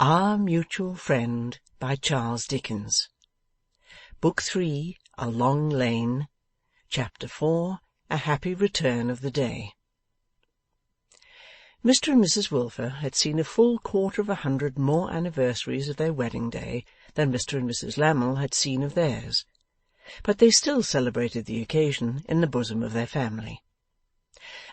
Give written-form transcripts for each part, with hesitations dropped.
Our Mutual Friend by Charles Dickens. Book 3, A Long Lane. Chapter 4, A Happy Return of the Day. Mr. and Mrs. Wilfer had seen a full 250 more anniversaries of their wedding day than Mr. and Mrs. Lammle had seen of theirs, but they still celebrated the occasion in the bosom of their family.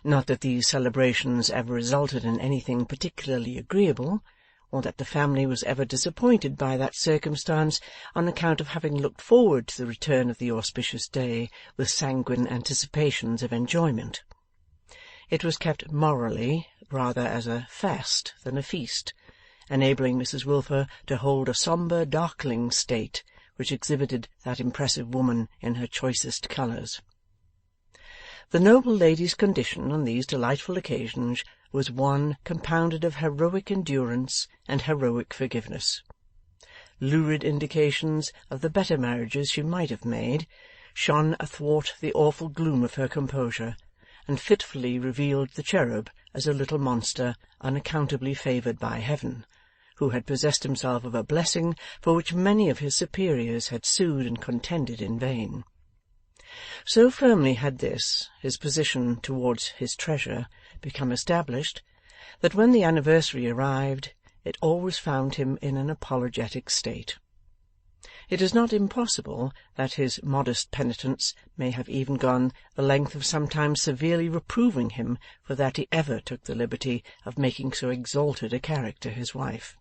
Not that these celebrations ever resulted in anything particularly agreeable, or that the family was ever disappointed by that circumstance on account of having looked forward to the return of the auspicious day with sanguine anticipations of enjoyment. It was kept morally rather as a fast than a feast, enabling Mrs. Wilfer to hold a sombre darkling state which exhibited that impressive woman in her choicest colours. The noble lady's condition on these delightful occasions was one compounded of heroic endurance and heroic forgiveness. Lurid indications of the better marriages she might have made shone athwart the awful gloom of her composure, and fitfully revealed the cherub as a little monster unaccountably favoured by heaven, who had possessed himself of a blessing for which many of his superiors had sued and contended in vain. So firmly had this, his position towards his treasure, become established, that when the anniversary arrived, it always found him in an apologetic state. It is not impossible that his modest penitence may have even gone the length of sometimes severely reproving him for that he ever took the liberty of making so exalted a character his wife.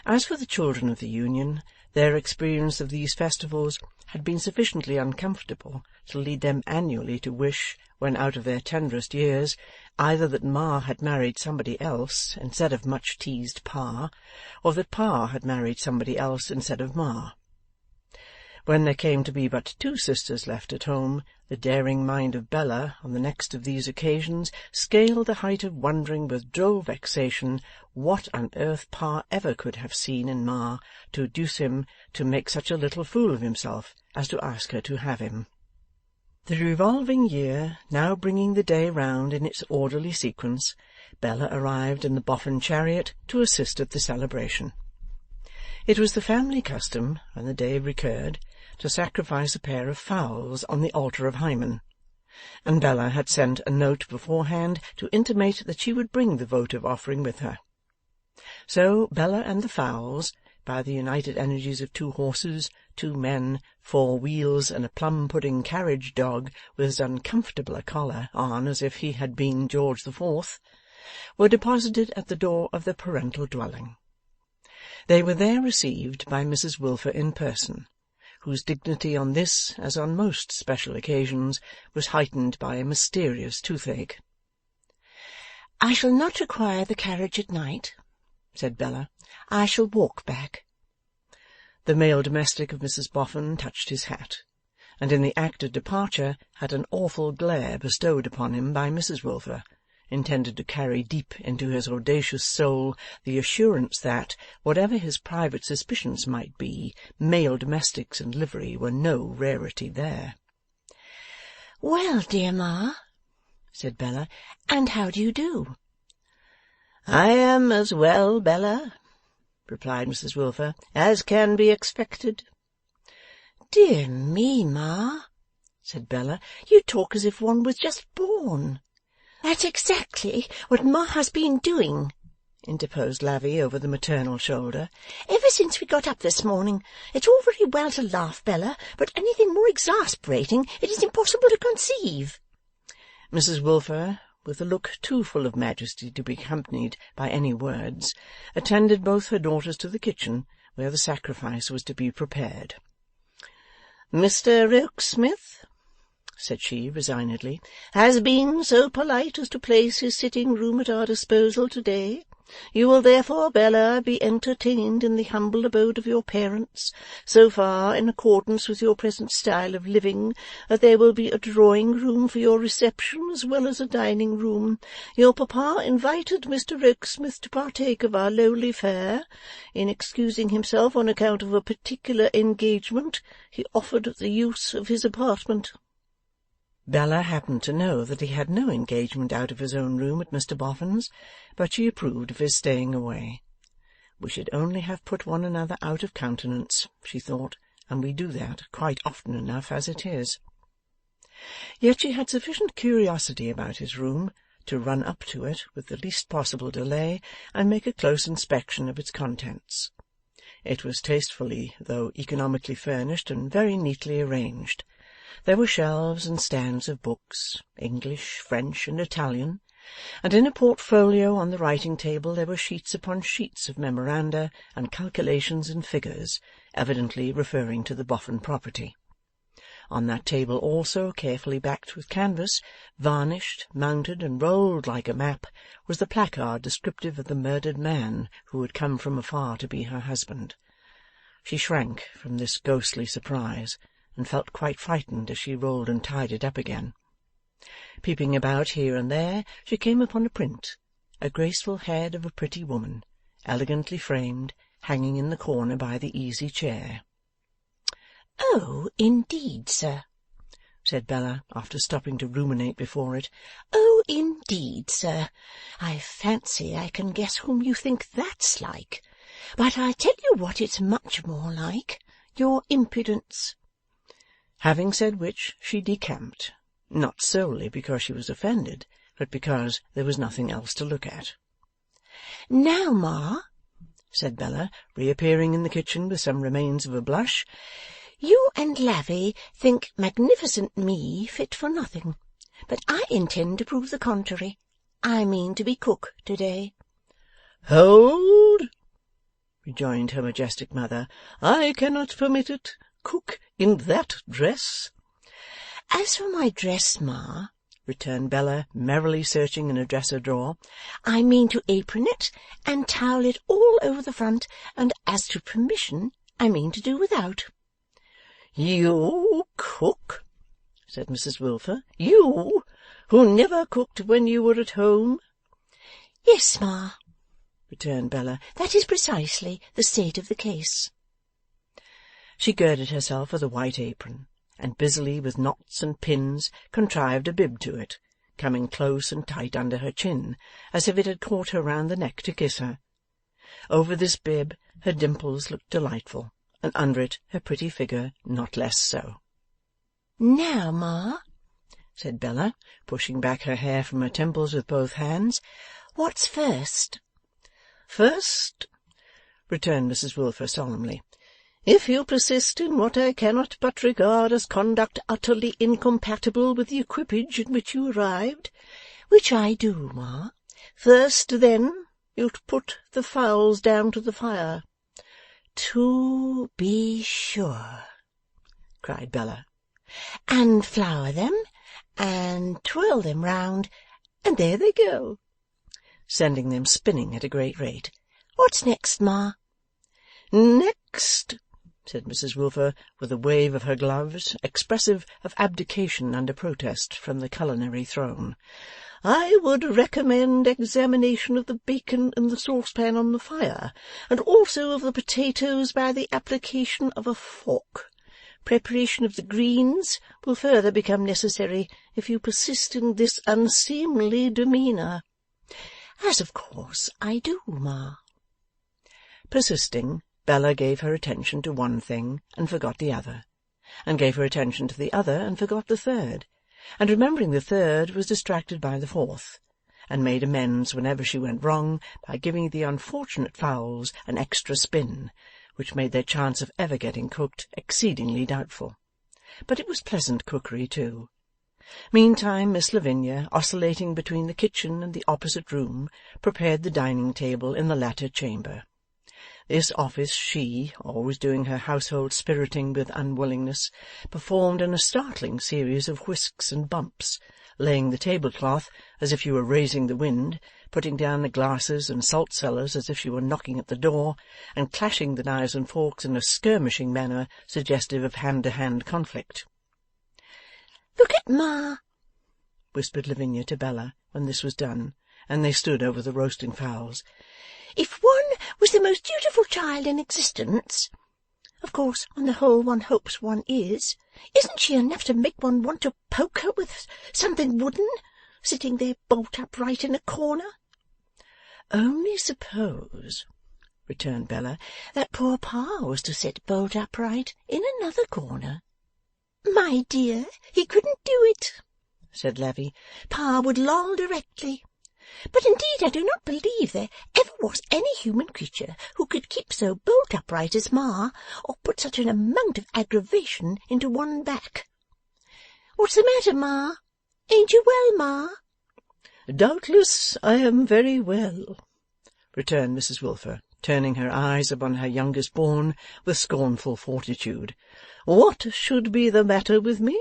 As for the children of the Union, their experience of these festivals had been sufficiently uncomfortable to lead them annually to wish, when out of their tenderest years, either that Ma had married somebody else instead of much-teased Pa, or that Pa had married somebody else instead of Ma. When there came to be but 2 sisters left at home, the daring mind of Bella, on the next of these occasions, scaled the height of wondering with droll vexation what on earth Pa ever could have seen in Ma to induce him to make such a little fool of himself as to ask her to have him. The revolving year now bringing the day round in its orderly sequence, Bella arrived in the Boffin chariot to assist at the celebration. It was the family custom, when the day recurred, to sacrifice a pair of fowls on the altar of Hymen, and Bella had sent a note beforehand to intimate that she would bring the votive offering with her. So Bella and the fowls, by the united energies of 2 horses, 2 men, 4 wheels, and a plum-pudding carriage dog with as uncomfortable a collar on as if he had been George the Fourth, were deposited at the door of the parental dwelling. They were there received by Mrs. Wilfer in person, whose dignity on this, as on most special occasions, was heightened by a mysterious toothache. "I shall not require the carriage at night," said Bella. "I shall walk back." The male domestic of Mrs. Boffin touched his hat, and in the act of departure had an awful glare bestowed upon him by Mrs. Wilfer, intended to carry deep into his audacious soul the assurance that, whatever his private suspicions might be, male domestics in livery were no rarity there. "Well, dear Ma," said Bella, "and how do you do?" "I am as well, Bella," replied Mrs. Wilfer, "as can be expected." "Dear me, Ma," said Bella, "you talk as if one was just born." "That's exactly what Ma has been doing," interposed Lavvy over the maternal shoulder, "ever since we got up this morning. It's all very well to laugh, Bella, but anything more exasperating it is impossible to conceive." Mrs. Wilfer, with a look too full of majesty to be accompanied by any words, attended both her daughters to the kitchen, where the sacrifice was to be prepared. "Mr. Rokesmith," said she, resignedly, "has been so polite as to place his sitting-room at our disposal to-day. You will therefore, Bella, be entertained in the humble abode of your parents, so far in accordance with your present style of living that there will be a drawing-room for your reception as well as a dining-room. Your papa invited Mr. Rokesmith to partake of our lowly fare. In excusing himself on account of a particular engagement, he offered the use of his apartment." Bella happened to know that he had no engagement out of his own room at Mr Boffin's, but she approved of his staying away. We should only have put one another out of countenance, she thought, and we do that quite often enough as it is. Yet she had sufficient curiosity about his room to run up to it with the least possible delay and make a close inspection of its contents. It was tastefully, though economically furnished, and very neatly arranged. There were shelves and stands of books, English, French, and Italian, and in a portfolio on the writing-table there were sheets upon sheets of memoranda and calculations and figures, evidently referring to the Boffin property. On that table also, carefully backed with canvas, varnished, mounted, and rolled like a map, was the placard descriptive of the murdered man who had come from afar to be her husband. She shrank from this ghostly surprise, and felt quite frightened as she rolled and tied it up again. Peeping about here and there, she came upon a print, a graceful head of a pretty woman, elegantly framed, hanging in the corner by the easy-chair. "Oh, indeed, sir," said Bella, after stopping to ruminate before it. "Oh, indeed, sir. I fancy I can guess whom you think that's like. But I tell you what it's much more like. Your impudence." Having said which, she decamped, not solely because she was offended, but because there was nothing else to look at. "Now, Ma," said Bella, reappearing in the kitchen with some remains of a blush, "you and Lavvy think magnificent me fit for nothing, but I intend to prove the contrary. I mean to be cook to-day." "Hold!" rejoined her majestic mother. "I cannot permit it. Cook in that dress?" "As for my dress, Ma," returned Bella, merrily searching in a dresser drawer, "I mean to apron it and towel it all over the front, and as to permission, I mean to do without." "You cook?" said Mrs. Wilfer. "You, who never cooked when you were at home?" "Yes, Ma," returned Bella. "that is precisely the state of the case." She girded herself with a white apron, and busily with knots and pins contrived a bib to it, coming close and tight under her chin, as if it had caught her round the neck to kiss her. Over this bib her dimples looked delightful, and under it her pretty figure not less so. "Now, Ma," said Bella, pushing back her hair from her temples with both hands, "what's first?" "First," returned Mrs. Wilfer solemnly, "if you persist in what I cannot but regard as conduct utterly incompatible with the equipage in which you arrived—" "Which I do, Ma." "First, then, you'll put the fowls down to the fire." "To be sure," cried Bella. "And flour them, and twirl them round, and there they go," sending them spinning at a great rate. "What's next, Ma?" "Next," said Mrs. Wilfer, with a wave of her gloves, expressive of abdication under protest from the culinary throne, "I would recommend examination of the bacon in the saucepan on the fire, and also of the potatoes by the application of a fork. Preparation of the greens will further become necessary if you persist in this unseemly demeanour." "As of course I do, Ma." Persisting, Bella gave her attention to one thing and forgot the other, and gave her attention to the other and forgot the third, and remembering the third was distracted by the fourth, and made amends whenever she went wrong by giving the unfortunate fowls an extra spin, which made their chance of ever getting cooked exceedingly doubtful. But it was pleasant cookery too. Meantime Miss Lavinia, oscillating between the kitchen and the opposite room, prepared the dining-table in the latter chamber. This office she, always doing her household spiriting with unwillingness, performed in a startling series of whisks and bumps, laying the tablecloth as if she were raising the wind, putting down the glasses and salt-cellars as if she were knocking at the door, and clashing the knives and forks in a skirmishing manner suggestive of hand-to-hand conflict. "Look at Ma," whispered Lavinia to Bella when this was done, and they stood over the roasting fowls. "If one was the most dutiful child in existence, of course on the whole one hopes one is, isn't she enough to make one want to poke her with something wooden, sitting there bolt upright in a corner?" "Only suppose," returned Bella, that poor Pa was to sit bolt upright in another corner. My dear, he couldn't do it, said Lavvy. Pa would loll directly. But indeed I do not believe there ever was any human creature who could keep so bolt upright as Ma, or put such an amount of aggravation into one back. What's the matter, Ma? Ain't you well, Ma? Doubtless I am very well, returned Mrs. Wilfer, turning her eyes upon her youngest born with scornful fortitude. What should be the matter with me?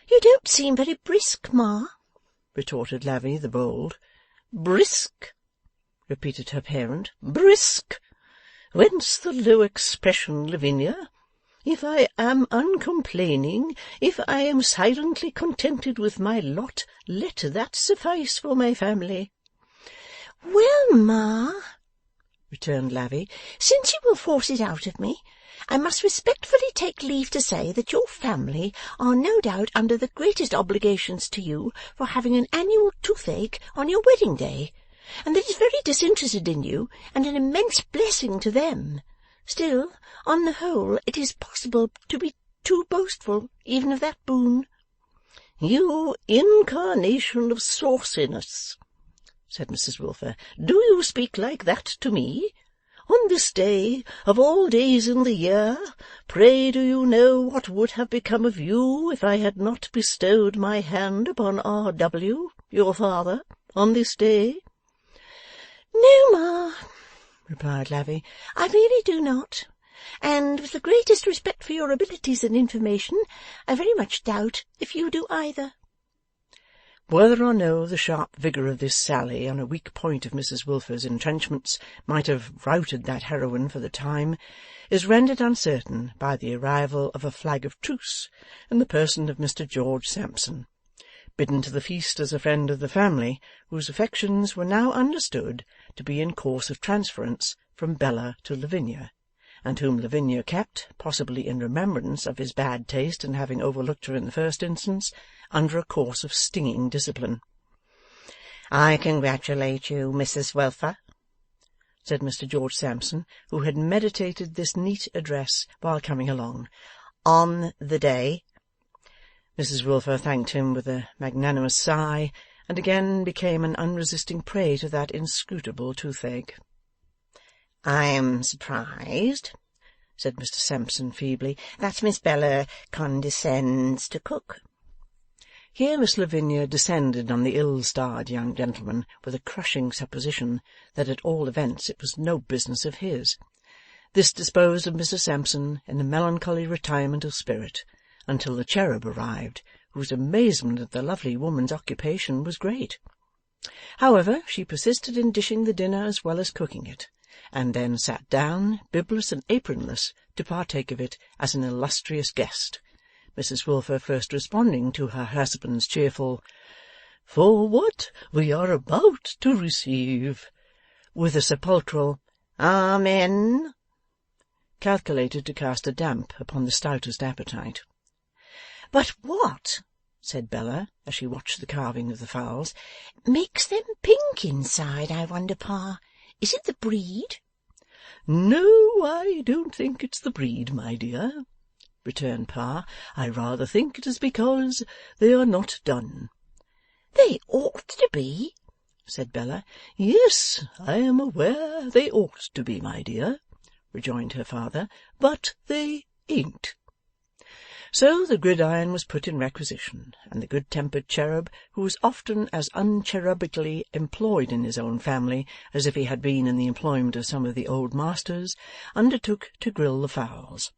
You don't seem very brisk, Ma, retorted Lavvy the bold. Brisk, repeated her parent. Brisk! Whence the low expression, Lavinia? If I am uncomplaining, if I am silently contented with my lot, let that suffice for my family. Well, Ma, returned Lavvy, since you will force it out of me, I must respectfully take leave to say that your family are no doubt under the greatest obligations to you for having an annual toothache on your wedding day, and that is very disinterested in you, and an immense blessing to them. Still, on the whole, it is possible to be too boastful even of that boon. You incarnation of sauciness, said Mrs. Wilfer, do you speak like that to me? On this day, of all days in the year, pray do you know what would have become of you if I had not bestowed my hand upon R.W., your father, on this day? No, Ma, replied Lavvy, I really do not, and with the greatest respect for your abilities and information, I very much doubt if you do either. Whether or no the sharp vigour of this sally on a weak point of Mrs. Wilfer's entrenchments might have routed that heroine for the time, is rendered uncertain by the arrival of a flag of truce in the person of Mr. George Sampson, bidden to the feast as a friend of the family, whose affections were now understood to be in course of transference from Bella to Lavinia, and whom Lavinia kept, possibly in remembrance of his bad taste in having overlooked her in the first instance, under a course of stinging discipline. I congratulate you, Mrs. Wilfer, said Mr. George Sampson, who had meditated this neat address while coming along, on the day. Mrs. Wilfer thanked him with a magnanimous sigh, and again became an unresisting prey to that inscrutable toothache. I am surprised, said Mr. Sampson feebly, that Miss Bella condescends to cook. Here Miss Lavinia descended on the ill-starred young gentleman with a crushing supposition that at all events it was no business of his. This disposed of Mr. Sampson in a melancholy retirement of spirit, until the cherub arrived, whose amazement at the lovely woman's occupation was great. However, she persisted in dishing the dinner as well as cooking it, and then sat down, bibless and apronless, to partake of it as an illustrious guest, Mrs. Wilfer first responding to her husband's cheerful, "For what we are about to receive," with a sepulchral "Amen," calculated to cast a damp upon the stoutest appetite. "But what," said Bella, as she watched the carving of the fowls, "makes them pink inside, I wonder, Pa? Is it the breed?" "No, I don't think it's the breed, my dear," returned Pa. "I rather think it is because they are not done." "They ought to be," said Bella. "Yes, I am aware they ought to be, my dear," rejoined her father, "but they ain't." So the gridiron was put in requisition, and the good-tempered cherub, who was often as uncherubically employed in his own family as if he had been in the employment of some of the old masters, undertook to grill the fowls.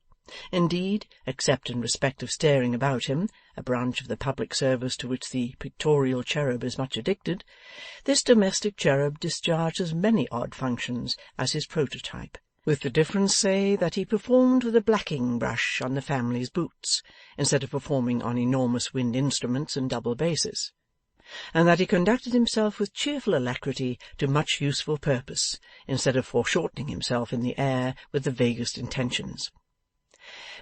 Indeed, except in respect of staring about him, a branch of the public service to which the pictorial cherub is much addicted, this domestic cherub discharged as many odd functions as his prototype, with the difference, say, that he performed with a blacking brush on the family's boots, instead of performing on enormous wind instruments and double basses, and that he conducted himself with cheerful alacrity to much useful purpose, instead of foreshortening himself in the air with the vaguest intentions.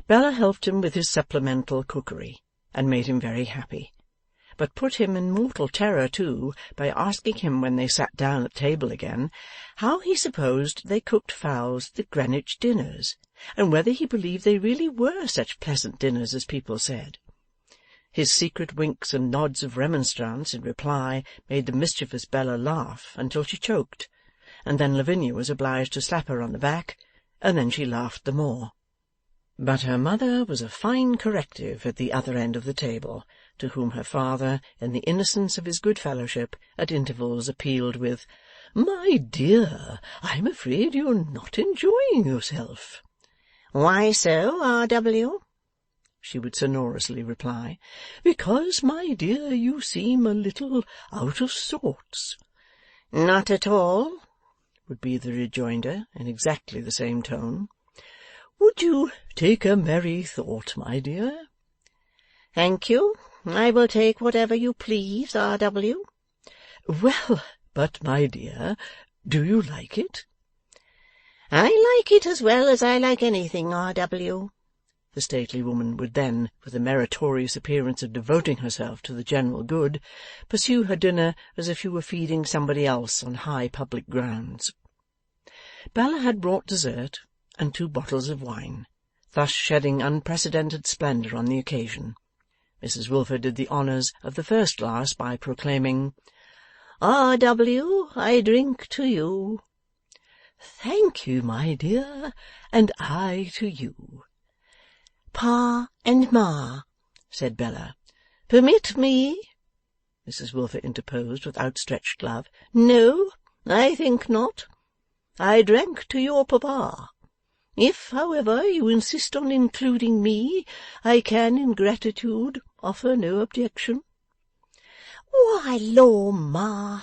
Bella helped him with his supplemental cookery, and made him very happy. but put him in mortal terror too by asking him when they sat down at table again, how he supposed they cooked fowls at the Greenwich dinners, and whether he believed they really were such pleasant dinners as people said. His secret winks and nods of remonstrance in reply made the mischievous Bella laugh until she choked, and then Lavinia was obliged to slap her on the back, and then she laughed the more. But her mother was a fine corrective at the other end of the table, to whom her father, in the innocence of his good fellowship, at intervals appealed with, "My dear, I'm afraid you're not enjoying yourself." "Why so, R.W.?" she would sonorously reply. "Because, my dear, you seem a little out of sorts." "Not at all," would be the rejoinder, in exactly the same tone. "Would you take a merry thought, my dear?" "Thank you. I will take whatever you please, R.W." "Well, but, my dear, do you like it?" "I like it as well as I like anything, R.W." The stately woman would then, with a meritorious appearance of devoting herself to the general good, pursue her dinner as if she were feeding somebody else on high public grounds. Bella had brought dessert and 2 bottles of wine, thus shedding unprecedented splendour on the occasion. Mrs. Wilfer did the honours of the first glass by proclaiming, "R.W., I drink to you." "Thank you, my dear, and I to you." "Pa and Ma," said Bella. "Permit me," Mrs. Wilfer interposed with outstretched glove. "No, I think not. I drank to your papa. If, however, you insist on including me, I can, in gratitude, offer no objection." "Why, law, Ma,"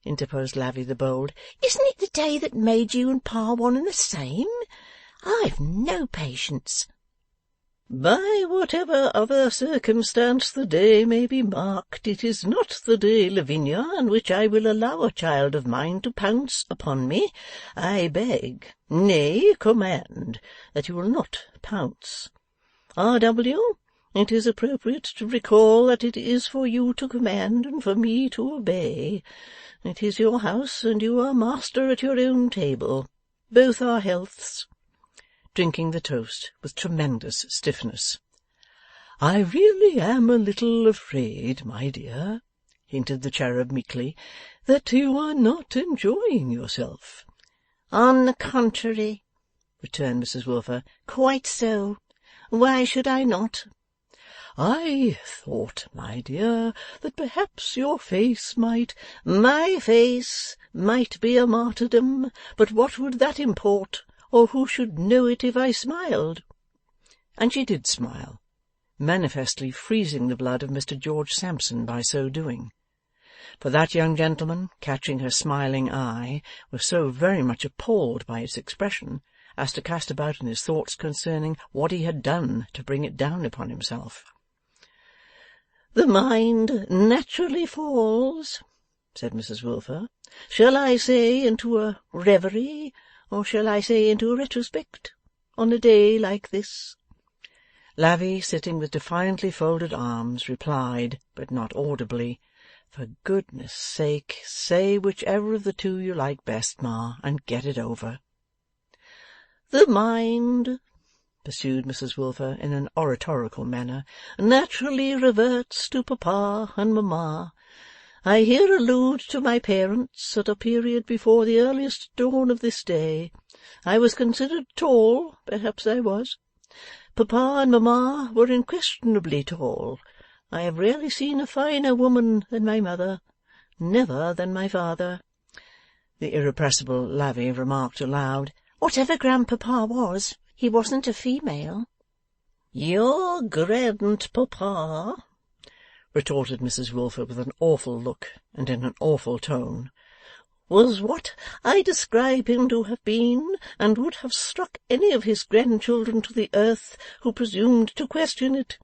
interposed Lavvy the bold, "isn't it the day that made you and Pa one and the same? I've no patience." "By whatever other circumstance the day may be marked, it is not the day, Lavinia, on which I will allow a child of mine to pounce upon me. I beg, nay, command, that you will not pounce. R.W., it is appropriate to recall that it is for you to command and for me to obey. It is your house, and you are master at your own table. Both our healths," drinking the toast with tremendous stiffness. "I really am a little afraid, my dear," hinted the cherub meekly, "that you are not enjoying yourself." "On the contrary," returned Mrs. Wilfer, "quite so. Why should I not?" "I thought, my dear, that perhaps your face might—" "My face might be a martyrdom, but what would that import, or who should know it if I smiled?" And she did smile, manifestly freezing the blood of Mr. George Sampson by so doing. For that young gentleman, catching her smiling eye, was so very much appalled by its expression as to cast about in his thoughts concerning what he had done to bring it down upon himself. "The mind naturally falls," said Mrs. Wilfer. "Shall I say into a reverie, or shall I say into a retrospect, on a day like this?" Lavvy, sitting with defiantly folded arms, replied, but not audibly, "For goodness' sake, say whichever of the 2 you like best, Ma, and get it over." "The mind," pursued Mrs. Wilfer in an oratorical manner, "naturally reverts to papa and mamma. I here allude to my parents at a period before the earliest dawn of this day. I was considered tall, perhaps I was. Papa and mamma were unquestionably tall. I have rarely seen a finer woman than my mother, never than my father." The irrepressible Lavvy remarked aloud, "Whatever grandpapa was, he wasn't a female." "Your grandpapa," retorted Mrs. Wilfer with an awful look and in an awful tone, "was what I describe him to have been, and would have struck any of his grandchildren to the earth who presumed to question it.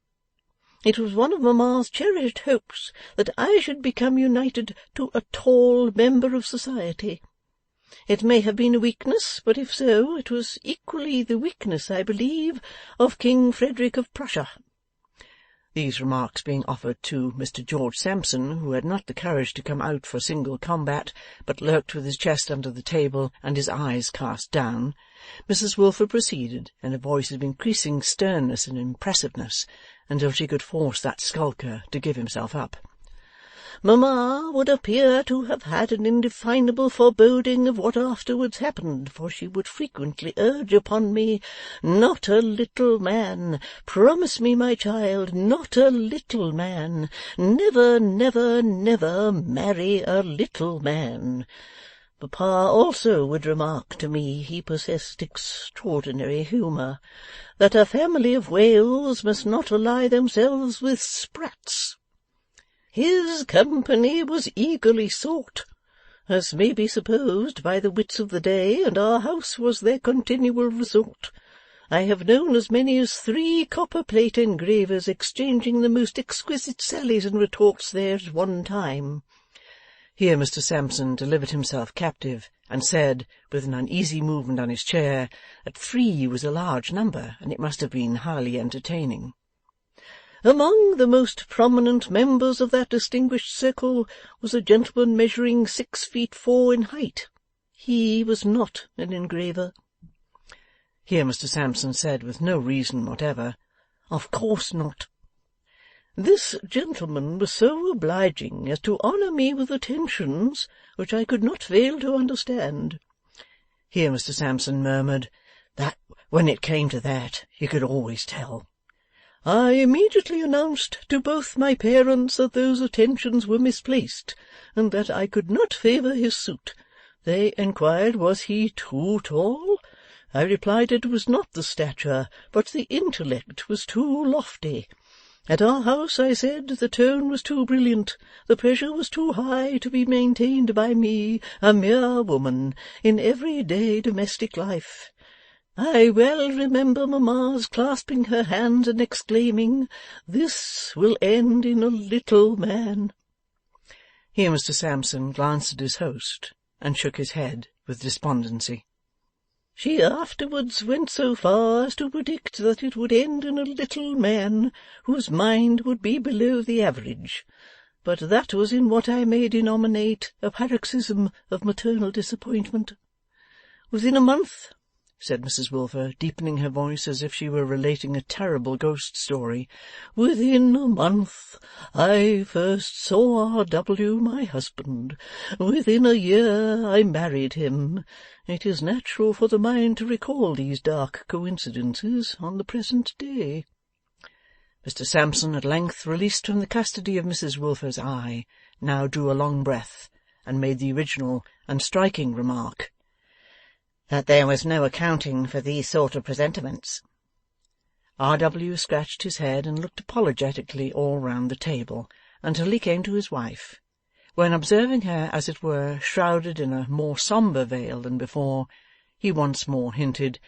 It was one of mamma's cherished hopes that I should become united to a tall member of society. It may have been a weakness, but if so, it was equally the weakness, I believe, of King Frederick of Prussia. these remarks being offered to Mr. George Sampson, who had not the courage to come out for single combat, but lurked with his chest under the table and his eyes cast down, Mrs. Wilfer proceeded, in a voice of increasing sternness and impressiveness, until she could force that skulker to give himself up. Mamma would appear to have had an indefinable foreboding of what afterwards happened, for she would frequently urge upon me, "Not a little man! Promise me, my child, not a little man! Never, never, never marry a little man!" Papa also would remark to me, he possessed extraordinary humour, that a family of whales must not ally themselves with sprats. His company was eagerly sought, as may be supposed, by the wits of the day, and our house was their continual resort. I have known as many as 3 copper-plate engravers exchanging the most exquisite sallies and retorts there at one time. Here Mr. Sampson delivered himself captive, and said, with an uneasy movement on his chair, that 3 was a large number, and it must have been highly entertaining. Among the most prominent members of that distinguished circle was a gentleman measuring 6 feet 4 in height. He was not an engraver. Here Mr. Sampson said, with no reason whatever, "Of course not." This gentleman was so obliging as to honour me with attentions which I could not fail to understand. Here Mr. Sampson murmured that when it came to that, you could always tell. I immediately announced to both my parents that those attentions were misplaced, and that I could not favour his suit. They inquired was he too tall? I replied it was not the stature, but the intellect was too lofty. At our house, I said, the tone was too brilliant, the pressure was too high to be maintained by me, a mere woman, in everyday domestic life. I well remember Mamma's clasping her hands and exclaiming, "This will end in a little man." Here Mr. Sampson glanced at his host, and shook his head with despondency. She afterwards went so far as to predict that it would end in a little man, whose mind would be below the average. But that was in what I may denominate a paroxysm of maternal disappointment. Within a month, said Mrs. Wilfer, deepening her voice as if she were relating a terrible ghost story, "within a month I first saw R.W., my husband. Within a year I married him. It is natural for the mind to recall these dark coincidences on the present day." Mr. Sampson, at length released from the custody of Mrs. Wilfer's eye, now drew a long breath, and made the original and striking remark, that there was no accounting for these sort of presentiments. R.W. scratched his head and looked apologetically all round the table, until he came to his wife, when, observing her, as it were, shrouded in a more sombre veil than before, he once more hinted,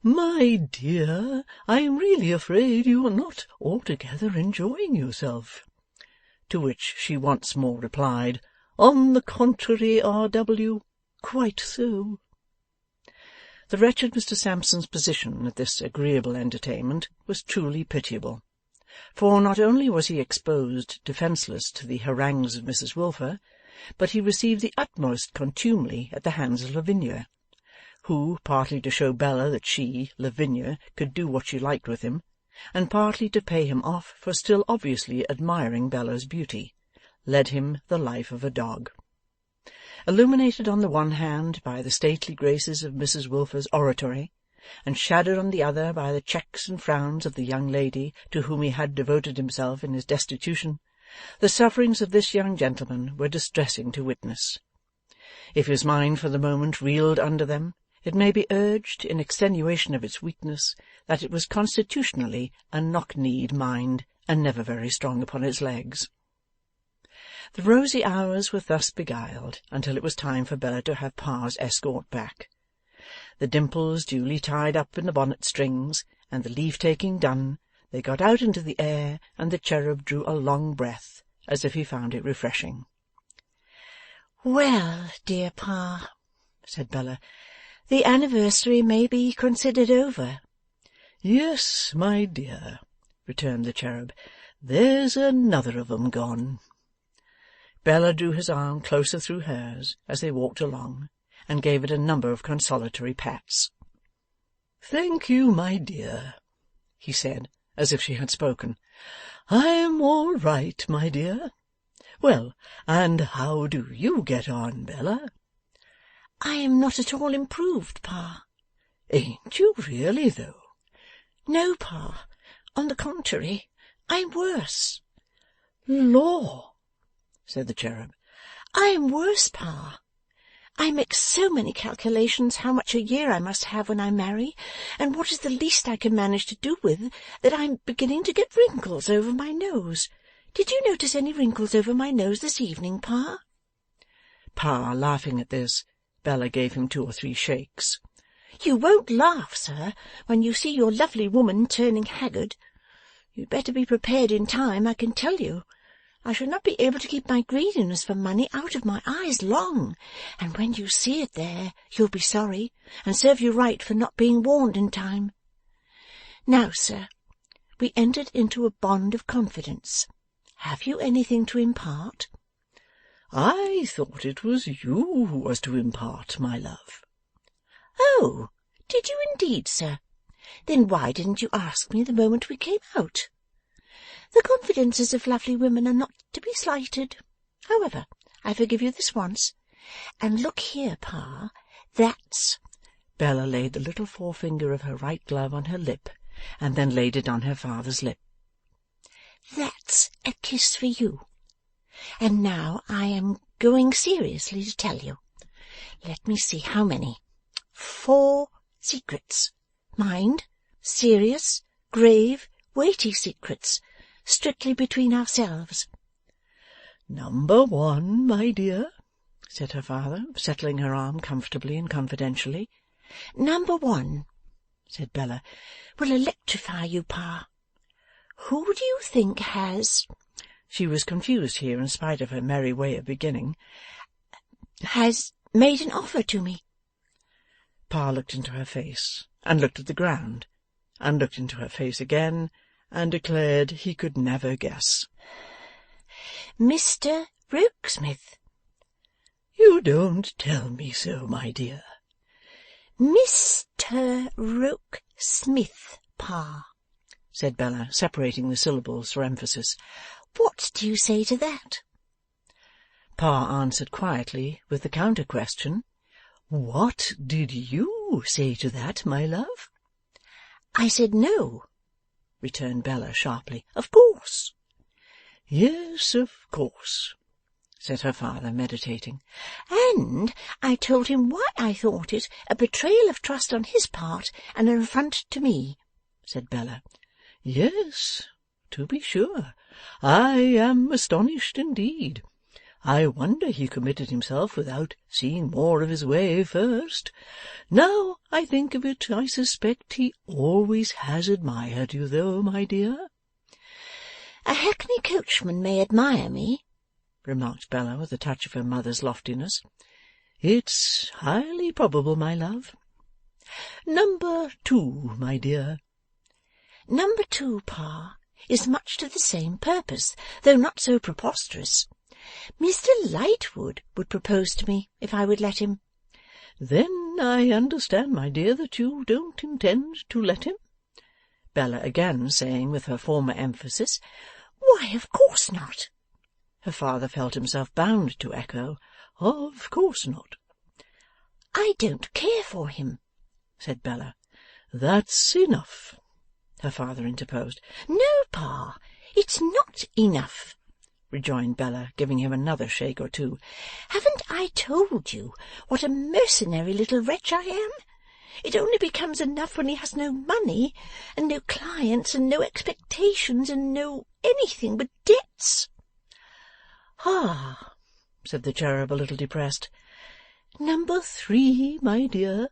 "My dear, I am really afraid you are not altogether enjoying yourself." To which she once more replied, "On the contrary, R.W., quite so." The wretched Mr. Sampson's position at this agreeable entertainment was truly pitiable, for not only was he exposed defenceless to the harangues of Mrs. Wilfer, but he received the utmost contumely at the hands of Lavinia, who, partly to show Bella that she, Lavinia, could do what she liked with him, and partly to pay him off for still obviously admiring Bella's beauty, led him the life of a dog. Illuminated on the one hand by the stately graces of Mrs. Wilfer's oratory, and shadowed on the other by the checks and frowns of the young lady to whom he had devoted himself in his destitution, the sufferings of this young gentleman were distressing to witness. If his mind for the moment reeled under them, it may be urged, in extenuation of its weakness, that it was constitutionally a knock-kneed mind, and never very strong upon its legs. The rosy hours were thus beguiled until it was time for Bella to have Pa's escort back. The dimples duly tied up in the bonnet strings, and the leave-taking done, they got out into the air, and the cherub drew a long breath, as if he found it refreshing. "Well, dear Pa," said Bella, "the anniversary may be considered over." "Yes, my dear," returned the cherub, There's another of 'em gone.' Bella drew his arm closer through hers as they walked along, and gave it a number of consolatory pats. 'Thank you, my dear,' he said, as if she had spoken. 'I'm all right, my dear. Well, and how do you get on, Bella?' 'I am not at all improved, Pa.' 'Ain't you really, though?' 'No, Pa. On the contrary, I am worse.' 'Law!' said the cherub. 'I am worse, Pa. I make so many calculations how much a year I must have when I marry, and what is the least I can manage to do with, that I am beginning to get wrinkles over my nose. Did you notice any wrinkles over my nose this evening, Pa?' Pa, laughing at this, Bella gave him 2 or 3 shakes. 'You won't laugh, sir, when you see your lovely woman turning haggard. You'd better be prepared in time, I can tell you. I shall not be able to keep my greediness for money out of my eyes long, and when you see it there, you'll be sorry, and serve you right for not being warned in time. Now, sir, we entered into a bond of confidence. Have you anything to impart?' 'I thought it was you who was to impart, my love.' 'Oh, did you indeed, sir? Then why didn't you ask me the moment we came out? The confidences of lovely women are not to be slighted. However, I forgive you this once. And look here, Pa, that's—' Bella laid the little forefinger of her right glove on her lip, and then laid it on her father's lip. 'That's a kiss for you. And now I am going seriously to tell you. Let me see how many. 4 secrets. Mind, serious, grave, weighty secrets, strictly between ourselves.' 'Number 1, my dear,' said her father, settling her arm comfortably and confidentially. 'Number 1,' said Bella, "will electrify you, Pa. Who do you think has—' She was confused here in spite of her merry way of beginning. 'has made an offer to me.' Pa looked into her face, and looked at the ground, and looked into her face again, and declared he could never guess. 'Mr. Rokesmith.' 'You don't tell me so, my dear.' 'Mr. Rokesmith, Pa,' said Bella, separating the syllables for emphasis. 'What do you say to that?' Pa answered quietly with the counter-question, 'What did you say to that, my love?' 'I said no,' returned Bella sharply. 'of course.' 'Yes, of course,' said her father, meditating. 'And I told him why I thought it a betrayal of trust on his part and an affront to me,' said Bella. 'Yes, to be sure. I am astonished indeed. I wonder he committed himself without seeing more of his way first. Now I think of it, I suspect he always has admired you, though, my dear.' 'A hackney coachman may admire me,' remarked Bella with a touch of her mother's loftiness. 'It's highly probable, my love. Number 2, my dear.' 'Number 2, Pa, is much to the same purpose, though not so preposterous. Mr. Lightwood would propose to me, if I would let him.' 'Then I understand, my dear, that you don't intend to let him?' Bella again saying with her former emphasis, 'Why, of course not.' Her father felt himself bound to echo, 'Of course not.' 'I don't care for him,' said Bella. 'That's enough,' her father interposed. 'No, Pa, it's not enough,' rejoined Bella, giving him another shake or 2. 'Haven't I told you what a mercenary little wretch I am? It only becomes enough when he has no money, and no clients, and no expectations, and no anything but debts.' 'Ah!' said the cherub, a little depressed. 'Number 3, my dear?'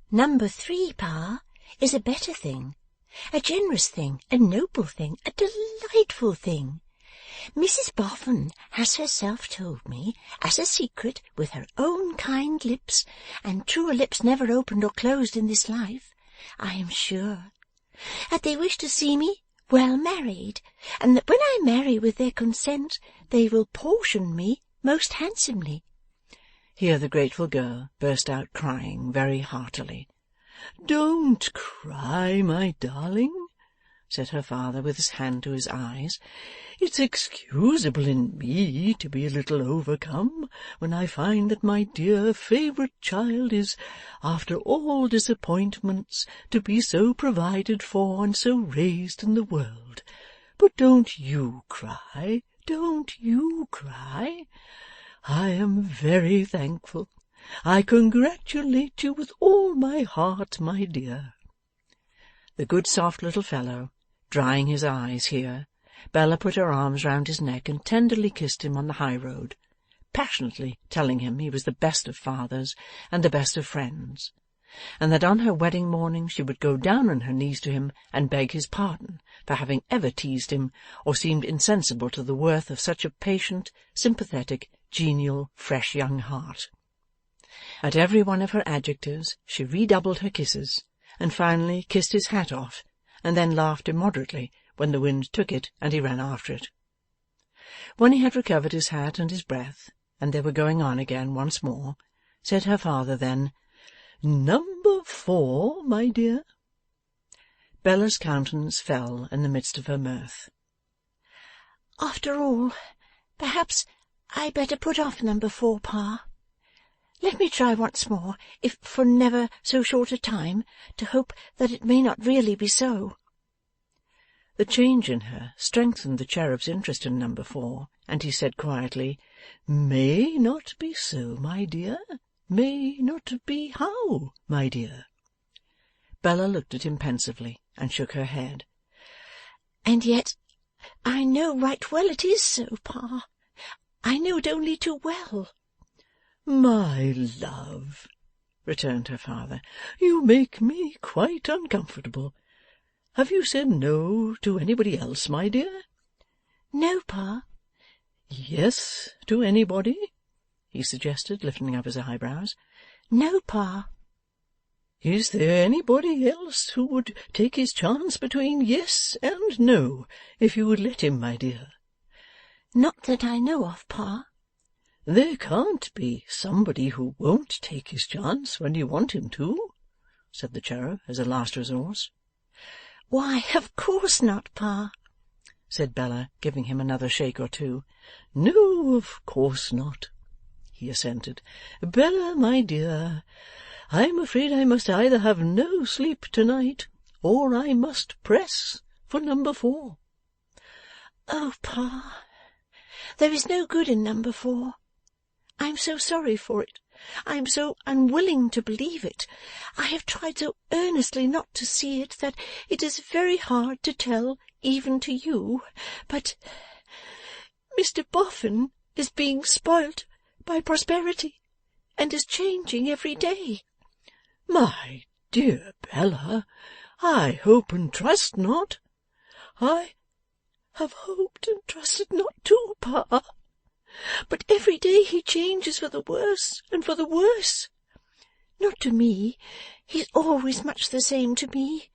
'Number 3, Pa, is a better thing, a generous thing, a noble thing, a delightful thing. Mrs Boffin has herself told me, as a secret, with her own kind lips, and truer lips never opened or closed in this life, I am sure, that they wish to see me well married, and that when I marry with their consent, they will portion me most handsomely.' Here the grateful girl burst out crying very heartily. 'Don't cry, my darling,' said her father, with his hand to his eyes. 'It's excusable in me to be a little overcome when I find that my dear favourite child is, after all disappointments, to be so provided for and so raised in the world. But don't you cry, don't you cry. I am very thankful. I congratulate you with all my heart, my dear.' The good soft little fellow, drying his eyes here, Bella put her arms round his neck and tenderly kissed him on the high road, passionately telling him he was the best of fathers and the best of friends, and that on her wedding morning she would go down on her knees to him and beg his pardon for having ever teased him or seemed insensible to the worth of such a patient, sympathetic, genial, fresh young heart. At every one of her adjectives she redoubled her kisses, and finally kissed his hat off, and then laughed immoderately when the wind took it and he ran after it. When he had recovered his hat and his breath, and they were going on again once more, said her father then, 'Number 4, my dear?' Bella's countenance fell in the midst of her mirth. 'After all, perhaps I better put off number 4, Pa. Let me try once more, if for never so short a time, to hope that it may not really be so.' The change in her strengthened the cherub's interest in number 4, and he said quietly, 'May not be so, my dear? May not be how, my dear?' Bella looked at him pensively, and shook her head. 'And yet I know right well it is so, Pa. I know it only too well.' 'My love,' returned her father, 'you make me quite uncomfortable. Have you said no to anybody else, my dear?' 'No, Pa.' 'Yes to anybody?' he suggested, lifting up his eyebrows. 'No, Pa.' 'Is there anybody else who would take his chance between yes and no, if you would let him, my dear?' 'Not that I know of, Pa.' 'There can't be somebody who won't take his chance when you want him to,' said the cherub, as a last resource. 'Why, of course not, Pa,' said Bella, giving him another shake or two. 'No, of course not,' he assented. 'Bella, my dear, I am afraid I must either have no sleep to-night, or I must press for number 4. Oh, Pa, there is no good in number 4. I am so sorry for it. I am so unwilling to believe it. I have tried so earnestly not to see it, that it is very hard to tell even to you. But Mr Boffin is being spoilt by prosperity, and is changing every day.' 'My dear Bella, I hope and trust not.' 'I have hoped and trusted not too, Pa. But every day he changes for the worse and for the worse. Not to me, he's always much the same to me,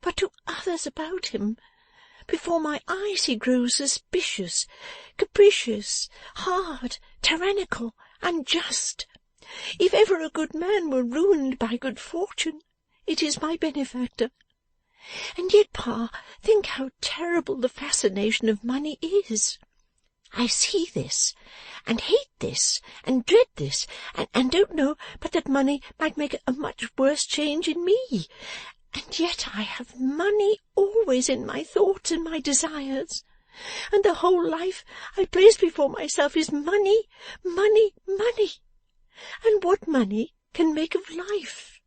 but to others about him. Before my eyes he grows suspicious, capricious, hard, tyrannical, unjust. If ever a good man were ruined by good fortune, it is my benefactor. And yet, Pa, think how terrible the fascination of money is. I see this, and hate this, and dread this, and don't know but that money might make a much worse change in me. And yet I have money always in my thoughts and my desires, and the whole life I place before myself is money, money, money. And what money can make of life?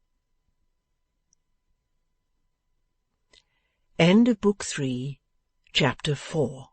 End of Book 3, Chapter 4.